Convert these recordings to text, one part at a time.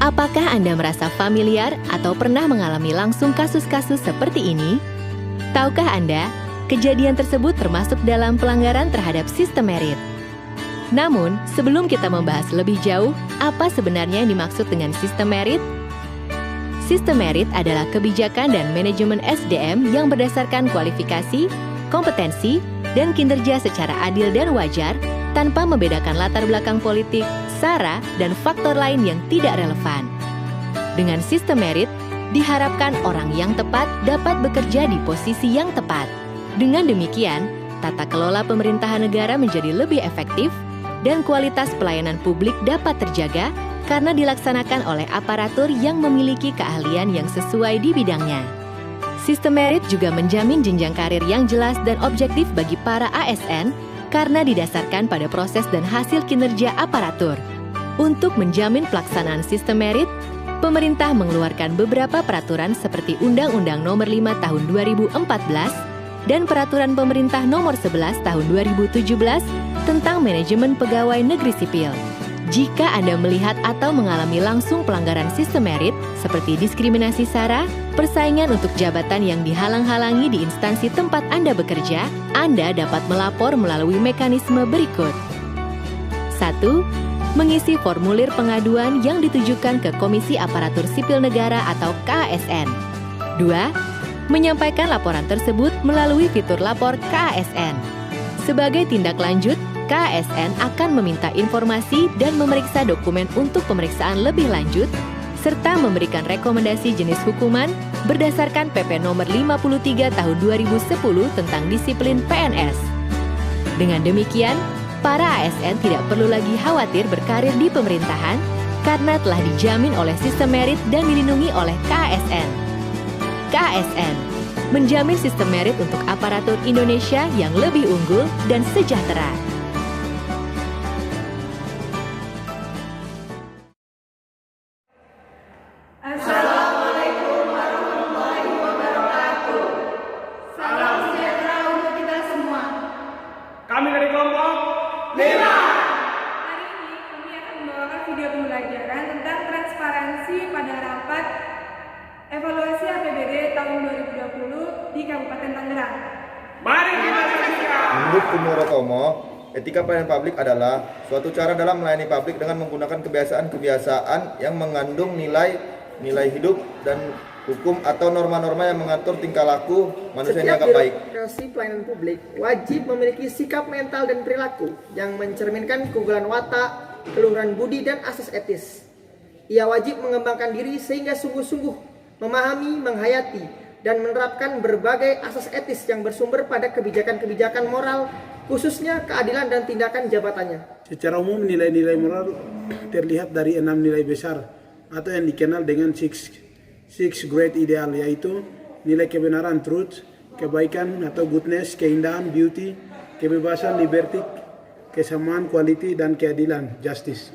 Apakah Anda merasa familiar atau pernah mengalami langsung kasus-kasus seperti ini? Tahukah Anda, kejadian tersebut termasuk dalam pelanggaran terhadap sistem merit. Namun, sebelum kita membahas lebih jauh, apa sebenarnya yang dimaksud dengan sistem merit? Sistem merit adalah kebijakan dan manajemen SDM yang berdasarkan kualifikasi, kompetensi, dan kinerja secara adil dan wajar, tanpa membedakan latar belakang politik, sara, dan faktor lain yang tidak relevan. Dengan sistem merit, diharapkan orang yang tepat dapat bekerja di posisi yang tepat. Dengan demikian, tata kelola pemerintahan negara menjadi lebih efektif dan kualitas pelayanan publik dapat terjaga karena dilaksanakan oleh aparatur yang memiliki keahlian yang sesuai di bidangnya. Sistem merit juga menjamin jenjang karir yang jelas dan objektif bagi para ASN karena didasarkan pada proses dan hasil kinerja aparatur. Untuk menjamin pelaksanaan sistem merit, pemerintah mengeluarkan beberapa peraturan seperti Undang-Undang Nomor 5 Tahun 2014 dan Peraturan Pemerintah Nomor 11 Tahun 2017 tentang manajemen pegawai negeri sipil. Jika Anda melihat atau mengalami langsung pelanggaran sistem merit seperti diskriminasi sara, persaingan untuk jabatan yang dihalang-halangi di instansi tempat Anda bekerja, Anda dapat melapor melalui mekanisme berikut. 1. Mengisi formulir pengaduan yang ditujukan ke Komisi Aparatur Sipil Negara atau KASN. 2. Menyampaikan laporan tersebut melalui fitur lapor KASN. Sebagai tindak lanjut, KASN akan meminta informasi dan memeriksa dokumen untuk pemeriksaan lebih lanjut, serta memberikan rekomendasi jenis hukuman berdasarkan PP Nomor 53 Tahun 2010 tentang disiplin PNS. Dengan demikian, para ASN tidak perlu lagi khawatir berkarir di pemerintahan karena telah dijamin oleh sistem merit dan dilindungi oleh KASN. KASN menjamin sistem merit untuk aparatur Indonesia yang lebih unggul dan sejahtera. Assalamualaikum warahmatullahi wabarakatuh. Salam sejahtera untuk kita semua. Kami dari kelompok 5. Hari ini kami akan membawakan video pembelajaran tentang transparansi pada rapat evaluasi APBD tahun 2020 di Kabupaten Tangerang. Mari kita saksikan. Menurut Kumoro Tomo, etika pelayanan publik adalah suatu cara dalam melayani publik dengan menggunakan kebiasaan-kebiasaan yang mengandung nilai hidup dan hukum atau norma-norma yang mengatur tingkah laku manusia yang dianggap baik. Birokrasi pelayanan publik wajib memiliki sikap mental dan perilaku yang mencerminkan keunggulan watak, keluhuran budi, dan asas etis. Ia wajib mengembangkan diri sehingga sungguh-sungguh memahami, menghayati, dan menerapkan berbagai asas etis yang bersumber pada kebijakan-kebijakan moral, khususnya keadilan dan tindakan jabatannya. Secara umum, nilai-nilai moral terlihat dari 6 nilai besar atau yang dikenal dengan six great ideal, yaitu nilai kebenaran truth, kebaikan atau goodness, keindahan beauty, kebebasan liberty, kesamaan quality, dan keadilan justice.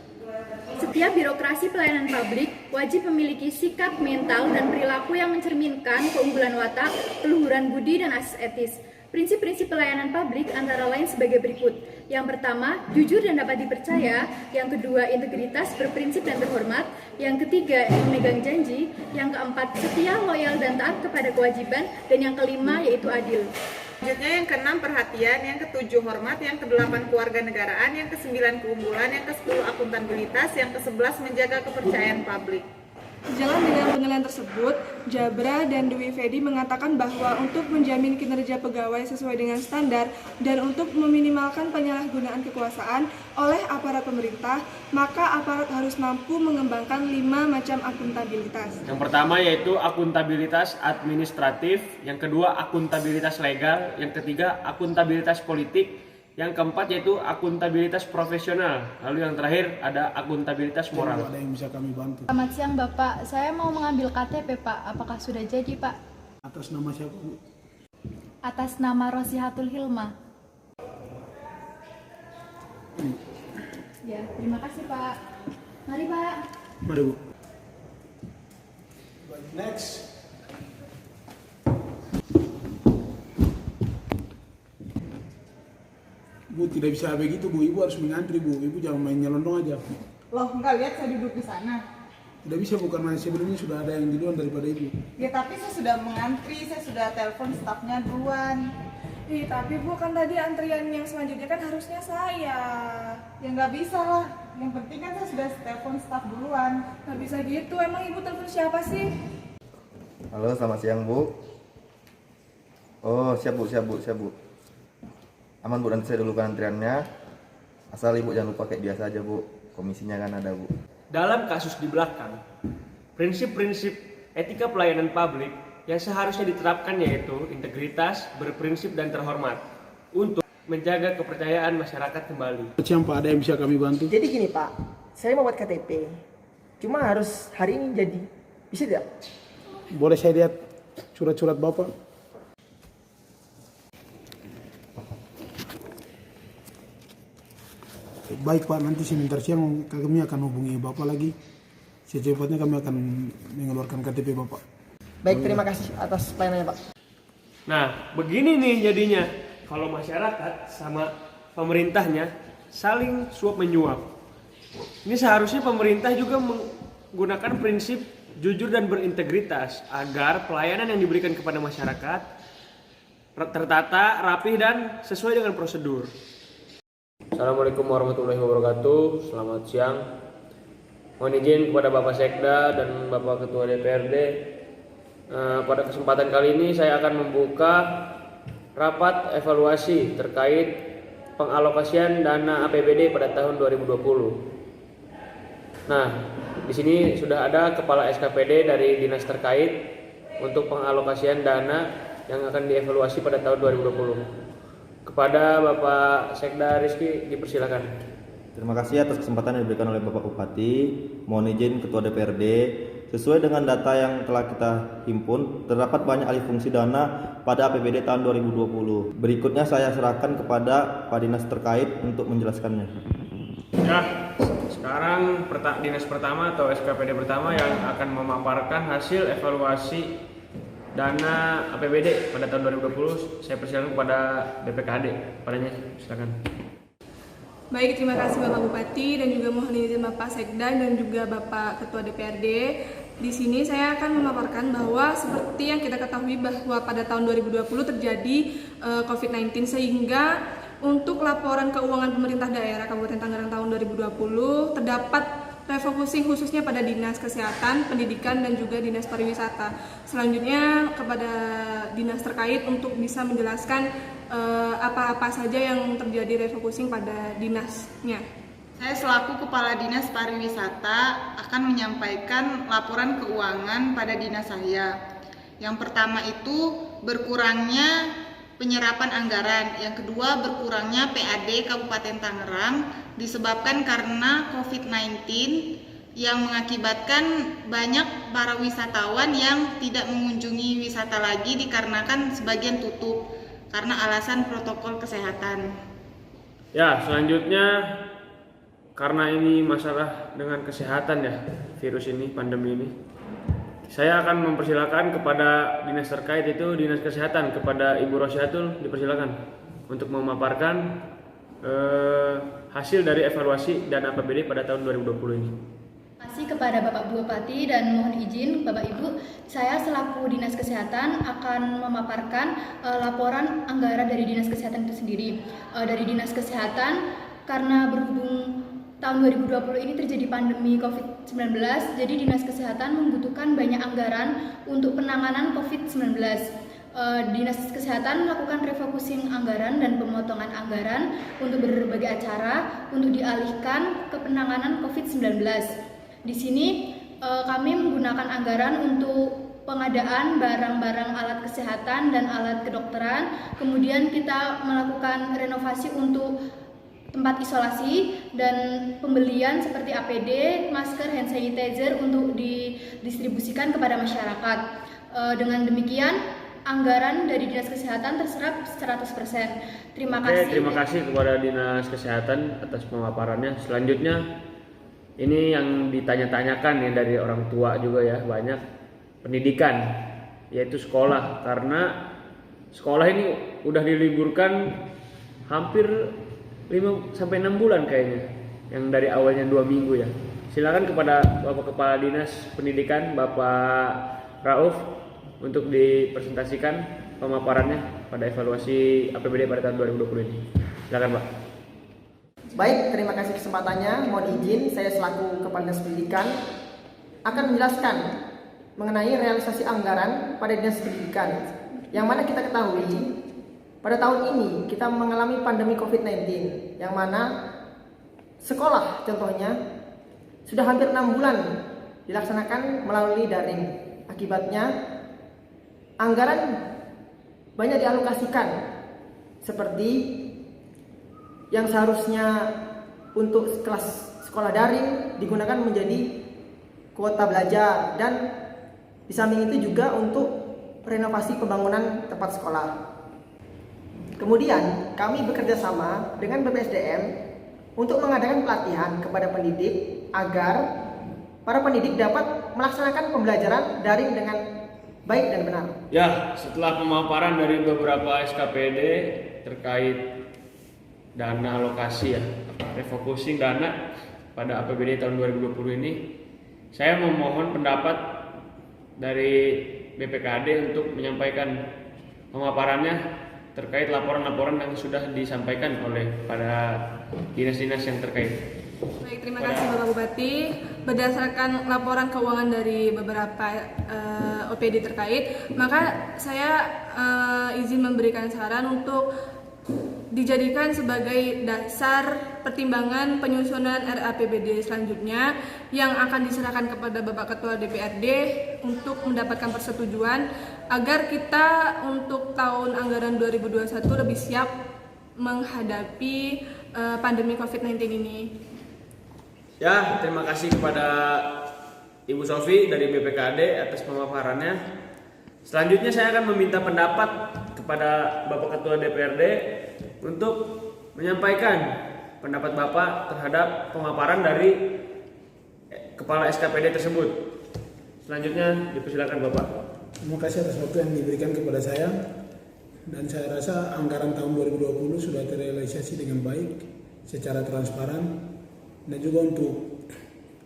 Setiap birokrasi pelayanan publik wajib memiliki sikap mental dan perilaku yang mencerminkan keunggulan watak, keluhuran budi, dan asas etis. Prinsip-prinsip pelayanan publik antara lain sebagai berikut. Yang pertama, jujur dan dapat dipercaya. Yang kedua, integritas, berprinsip dan terhormat. Yang ketiga, memegang janji. Yang keempat, setia, loyal, dan taat kepada kewajiban. Dan yang kelima, yaitu adil. Selanjutnya yang keenam perhatian, yang ketujuh hormat, yang kedelapan keluarga negaraan, yang kesembilan keunggulan, yang kesepuluh akuntabilitas, yang kesebelas menjaga kepercayaan publik. Sejalan dengan penilaian tersebut, Jabra dan Dwi Fedi mengatakan bahwa untuk menjamin kinerja pegawai sesuai dengan standar dan untuk meminimalkan penyalahgunaan kekuasaan oleh aparat pemerintah, maka aparat harus mampu mengembangkan 5 macam akuntabilitas. Yang pertama yaitu akuntabilitas administratif, yang kedua akuntabilitas legal, yang ketiga akuntabilitas politik, yang keempat yaitu akuntabilitas profesional, lalu yang terakhir ada akuntabilitas moral. Ada yang bisa kami bantu? Selamat siang Bapak, saya mau mengambil KTP Pak, apakah sudah jadi Pak? Atas nama siapa, Bu? Atas nama Rosihatul Hilma. Ya, terima kasih Pak. Mari Pak. Mari, Bu. Next. Bu, tidak bisa begitu, Bu. Ibu harus mengantri, Bu. Ibu jangan main nyelondong aja. Loh, enggak lihat saya duduk di sana. Udah bisa, bukan main sebelumnya sudah ada yang duluan daripada ibu. Ya tapi saya sudah mengantri, saya sudah telepon stafnya duluan. Tapi Bu, kan tadi antrian yang selanjutnya kan harusnya saya. Ya nggak bisa lah, yang penting kan saya sudah telepon staf duluan. Nggak bisa gitu, emang Ibu telepon siapa sih? Halo, selamat siang Bu. Oh, siap Bu. Aman Bu, nanti saya dulukan antriannya. Asal Ibu jangan lupa kayak biasa aja Bu, komisinya kan ada Bu. Dalam kasus di belakang, prinsip-prinsip etika pelayanan publik yang seharusnya diterapkan yaitu integritas, berprinsip dan terhormat untuk menjaga kepercayaan masyarakat kembali. Siang Pak, ada yang bisa kami bantu? Jadi gini Pak, saya mau buat KTP. Cuma harus hari ini jadi. Bisa tidak? Boleh saya lihat surat-surat Bapak? Baik Pak, nanti sebentar siang kami akan hubungi Bapak lagi. Secepatnya kami akan mengeluarkan KTP Bapak. Baik, terima kasih atas pelayanannya Pak. Nah, begini nih jadinya kalau masyarakat sama pemerintahnya saling suap menyuap. Ini seharusnya pemerintah juga menggunakan prinsip jujur dan berintegritas agar pelayanan yang diberikan kepada masyarakat tertata, rapih dan sesuai dengan prosedur. Assalamualaikum warahmatullahi wabarakatuh. Selamat siang. Mohon izin kepada Bapak Sekda dan Bapak Ketua DPRD. Pada kesempatan kali ini saya akan membuka rapat evaluasi terkait pengalokasian dana APBD pada tahun 2020. Nah, di sini sudah ada Kepala SKPD dari dinas terkait untuk pengalokasian dana yang akan dievaluasi pada tahun 2020. Kepada Bapak Sekda Rizky dipersilakan. Terima kasih atas kesempatan yang diberikan oleh Bapak Bupati. Mohon izin Ketua DPRD, sesuai dengan data yang telah kita himpun, terdapat banyak alih fungsi dana pada APBD tahun 2020. Berikutnya saya serahkan kepada Pak Dinas terkait untuk menjelaskannya. Ya, sekarang dinas pertama atau SKPD pertama yang akan memaparkan hasil evaluasi dana APBD pada tahun 2020, saya persilakan kepada BPKAD. Padanya, silakan. Baik, terima kasih Bapak Bupati dan juga mohon izin Bapak Sekda dan juga Bapak Ketua DPRD. Di sini saya akan memaparkan bahwa seperti yang kita ketahui bahwa pada tahun 2020 terjadi COVID-19 sehingga untuk laporan keuangan pemerintah daerah Kabupaten Tangerang tahun 2020 terdapat refocusing khususnya pada Dinas Kesehatan, Pendidikan, dan juga Dinas Pariwisata. Selanjutnya kepada dinas terkait untuk bisa menjelaskan apa-apa saja yang terjadi refocusing pada dinasnya. Saya selaku Kepala Dinas Pariwisata akan menyampaikan laporan keuangan pada dinas saya. Yang pertama itu berkurangnya penyerapan anggaran, yang kedua berkurangnya PAD Kabupaten Tangerang disebabkan karena COVID-19 yang mengakibatkan banyak para wisatawan yang tidak mengunjungi wisata lagi dikarenakan sebagian tutup karena alasan protokol kesehatan. Ya, selanjutnya karena ini masalah dengan kesehatan ya, virus ini, pandemi ini, saya akan mempersilakan kepada dinas terkait itu Dinas Kesehatan, kepada Ibu Rosyatul dipersilakan untuk memaparkan hasil dari evaluasi dan APBD pada tahun 2020 ini. Terima kasih kepada Bapak Bupati dan mohon izin Bapak Ibu, saya selaku Dinas Kesehatan akan memaparkan laporan anggaran dari Dinas Kesehatan itu sendiri. Dari Dinas Kesehatan, karena berhubung tahun 2020 ini terjadi pandemi COVID-19, jadi Dinas Kesehatan membutuhkan banyak anggaran untuk penanganan COVID-19. Dinas Kesehatan melakukan refocusing anggaran dan pemotongan anggaran untuk berbagai acara untuk dialihkan ke penanganan COVID-19. Di sini kami menggunakan anggaran untuk pengadaan barang-barang alat kesehatan dan alat kedokteran, kemudian kita melakukan renovasi untuk tempat isolasi dan pembelian seperti APD, masker, hand sanitizer untuk didistribusikan kepada masyarakat. Dengan demikian, anggaran dari Dinas Kesehatan terserap 100%. Terima kasih. Terima kasih kepada Dinas Kesehatan atas pemaparannya. Selanjutnya, ini yang ditanya-tanyakan ya dari orang tua juga ya, banyak pendidikan, yaitu sekolah. Karena sekolah ini udah diliburkan hampir 5-6 bulan kayaknya, yang dari awalnya 2 minggu ya. Silakan kepada Bapak Kepala Dinas Pendidikan, Bapak Rauf, untuk dipresentasikan pemaparannya pada evaluasi APBD pada tahun 2020 ini. Silakan, Pak. Baik, terima kasih kesempatannya. Mohon izin saya selaku Kepala Dinas Pendidikan akan menjelaskan mengenai realisasi anggaran pada Dinas Pendidikan. Yang mana kita ketahui pada tahun ini kita mengalami pandemi COVID-19, yang mana sekolah contohnya sudah hampir 6 bulan dilaksanakan melalui daring. Akibatnya anggaran banyak dialokasikan, seperti yang seharusnya untuk kelas sekolah daring digunakan menjadi kuota belajar, dan di samping itu juga untuk renovasi pembangunan tempat sekolah. Kemudian kami bekerja sama dengan BPSDM untuk mengadakan pelatihan kepada pendidik agar para pendidik dapat melaksanakan pembelajaran daring dengan baik dan benar. Ya, setelah pemaparan dari beberapa SKPD terkait dana alokasi, refocusing dana pada APBD tahun 2020 ini, saya memohon pendapat dari BPKAD untuk menyampaikan pemaparannya terkait laporan-laporan yang sudah disampaikan oleh pada dinas-dinas yang terkait. Baik, terima kasih Bapak Bupati. Berdasarkan laporan keuangan dari beberapa OPD terkait, maka saya izin memberikan saran untuk dijadikan sebagai dasar pertimbangan penyusunan RAPBD selanjutnya yang akan diserahkan kepada Bapak Ketua DPRD untuk mendapatkan persetujuan agar kita untuk tahun anggaran 2021 lebih siap menghadapi pandemi COVID-19 ini. Ya, terima kasih kepada Ibu Sofi dari BPKAD atas pemaparannya. Selanjutnya saya akan meminta pendapat kepada Bapak Ketua DPRD untuk menyampaikan pendapat Bapak terhadap pemaparan dari Kepala SKPD tersebut. Selanjutnya dipersilakan Bapak. Terima kasih atas waktu yang diberikan kepada saya, dan saya rasa anggaran tahun 2020 sudah terrealisasi dengan baik secara transparan, dan juga untuk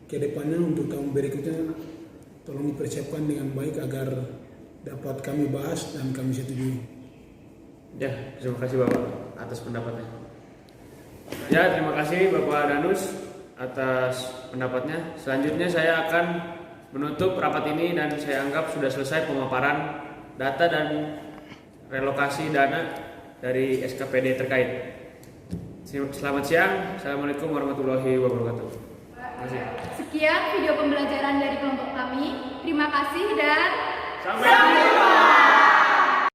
kedepannya untuk tahun berikutnya tolong dipersiapkan dengan baik agar dapat kami bahas dan kami setujui. Ya, terima kasih Bapak atas pendapatnya. Ya, terima kasih Bapak Danus atas pendapatnya. Selanjutnya saya akan menutup rapat ini dan saya anggap sudah selesai pemaparan data dan relokasi dana dari SKPD terkait. Selamat siang. Assalamualaikum warahmatullahi wabarakatuh. Terima kasih. Sekian video pembelajaran dari kelompok kami. Terima kasih dan Sampai